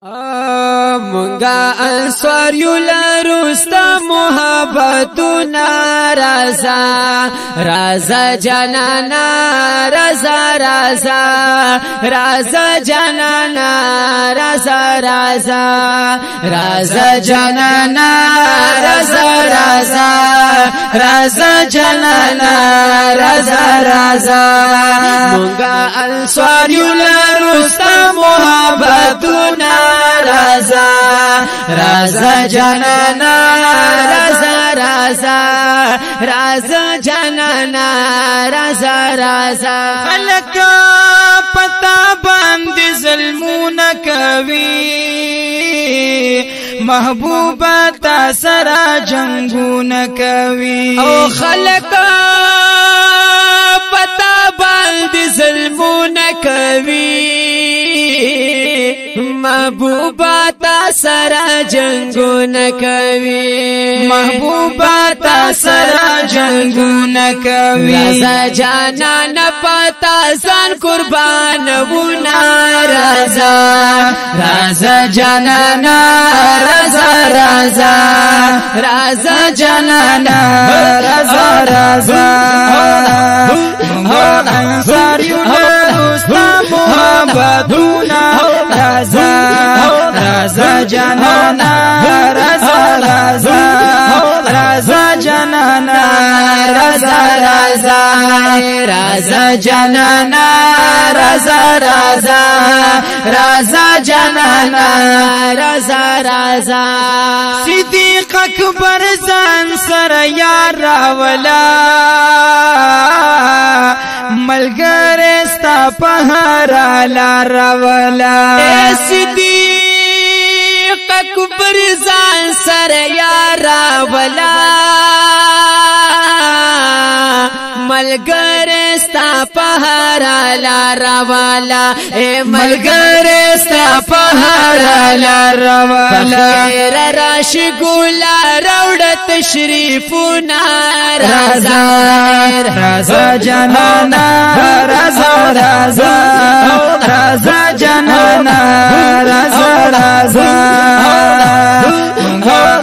مونگا انصار یو لرستا محبتونا رازا رازا جانانا رازا رازا رازا جانانا رازا رازا رازا جانانا رازا رازا رازا جانانا رازا رازا مونگا انصار یو لرستا محبتونا رازا رازا جانانا رازا رازا رازا جانانا رازا رازا خلق پتا باندې ظلمونه کوي محبوبا تا سره جنگونه کوي او خلق پتا باندې ظلمونه کوي محبوبا تا سرا جنگونه کوي محبوبا تا سرا جنگونه کوي رازا جانا نپتا سان قربان بونا رازا رازا جانا رازا رازا رازا جانا رازا رازا انصار یو لرستا محبتونا رازا رازا جانانا رازا رازا رازا جانانا رازا رازا رازا جانانا رازا رازا رازا جانانا رازا رازا صدیق اکبر ځان سره یار راولا ملګری ستا په هر لار راولا صدیق اکبر ځان سره یار راولا ملګری ستا په هر لار راولا ملګری ستا په هر لار راولا خیر راش ګولا راوړ تشریفونه رازا رازا جانانا رازا رازا رازا جانانا رازا رازا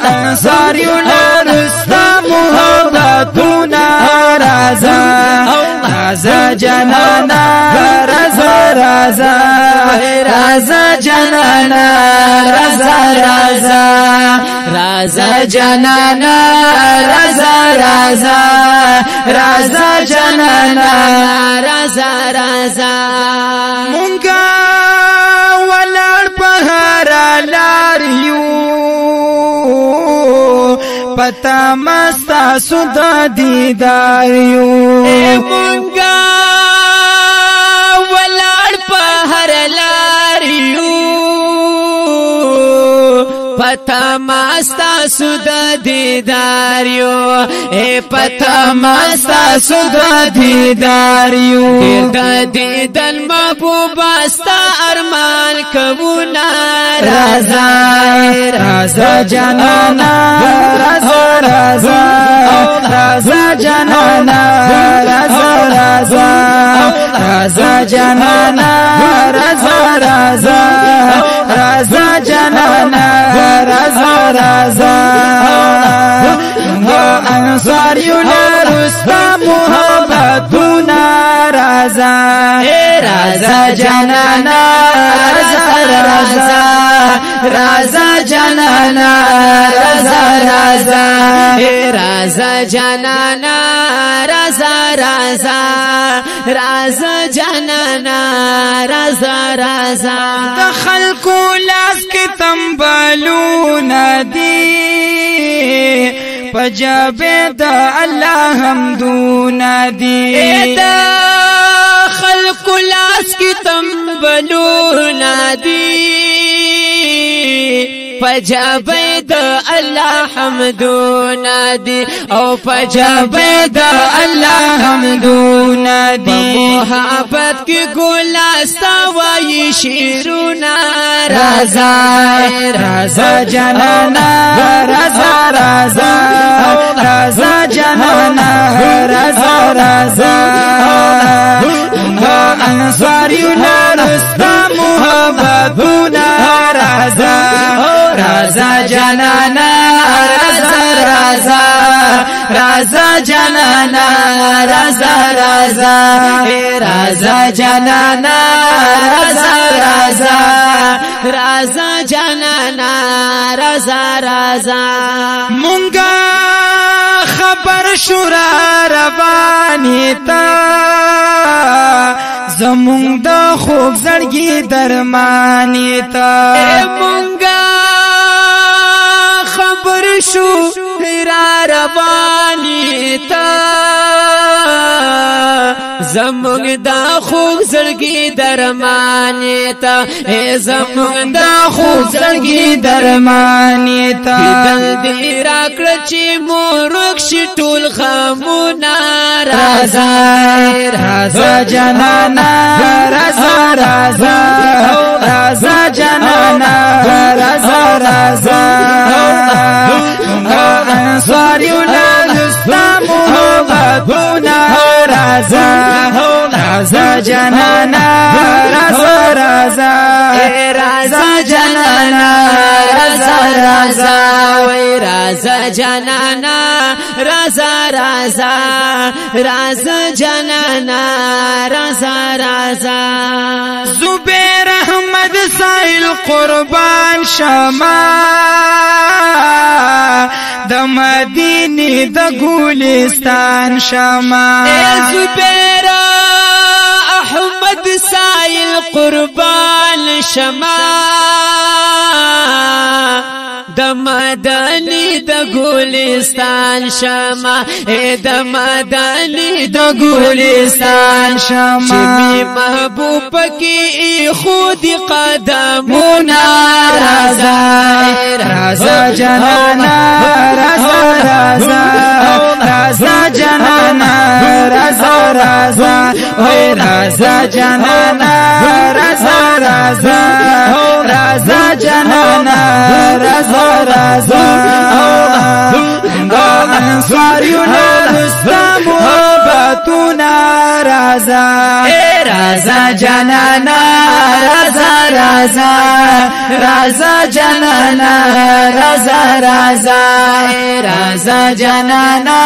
انصار یو لرستا محبتونا رازا رازا جانانا رازا رازا رازا جانانا رازا رازا رازا جانانا رازا رازا رازا جانانا رازا رازا مونگا ولار پہارا لار یو پتا مستا سودا دیدار یو مونگا ولار پہر لار یو پتا ماستا سود دیدار یو پتا ماستا سود دیدار یو دیدن محبوب استا ارمان کونا رازا رازا جانانا رازا رازا رازا جانانا رازا رازا رازا جانانا رازا رازا رازا جانانا رازا رازا انصار یو لرستا محبتونا رازا رازا جانانا رازا رازا رازا جانانا رازا رازا رازا جانانا رازا رازا رازا جانانا رازا رازا دخل کو لاس کی تنبالونا دی پجابه دا الله حمدونا دی دخل کو لاس کی تنبالونا دی پجابه دا الله حمدونا دی او پجابه دا الله حمدونا دی محبت کی گلاستا وای شیرونا رازا رازا جانانا رازا رازا رازا جانانا رازا رازا انصاریونا رستا محبتونا رازا رازا جانانا رازا رازا رازا جانانا رازا رازا رازا جانانا رازا رازا رازا جانانا رازا رازا مونگا خبر شورا روانی تا زمونگ دا خوب زړګي درمانی تا مونگا خبر شو را روانی تا زمونگ دا خوب زړګي درمانی تا زمونگ دا خوب زړګي درمانی تا دل دې راکړه چې مورک شي ټول غمونه رازا رازا جانانا رازا رازا رازا جانانا رازا رازا انصاریونا لستا محبتونا رازا رازا جانانا رازا رازا رازا جانانا رازا رازا رازا جانانا رازا رازا رازا جانانا رازا رازا زبیر احمد سائل قربان شما د مدینه د ګلستان شما زبیر احمد سائل قربان شما د مدنی د ګلستان شما د مدنی د ګلستان شما چې محبوب کی خود قدمونه رازا رازا جانانا رازا رازا رازا جانانا رازا رازا رازا جانانا رازا رازا رازا جانانا رازا رازا انصاریونا رستا محبتونا رازا رازا جانانا رازا رازا رازا جانانا رازا رازا رازا جانانا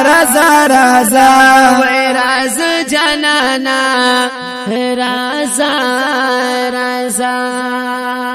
رازا رازا رازا جانانا رازا رازا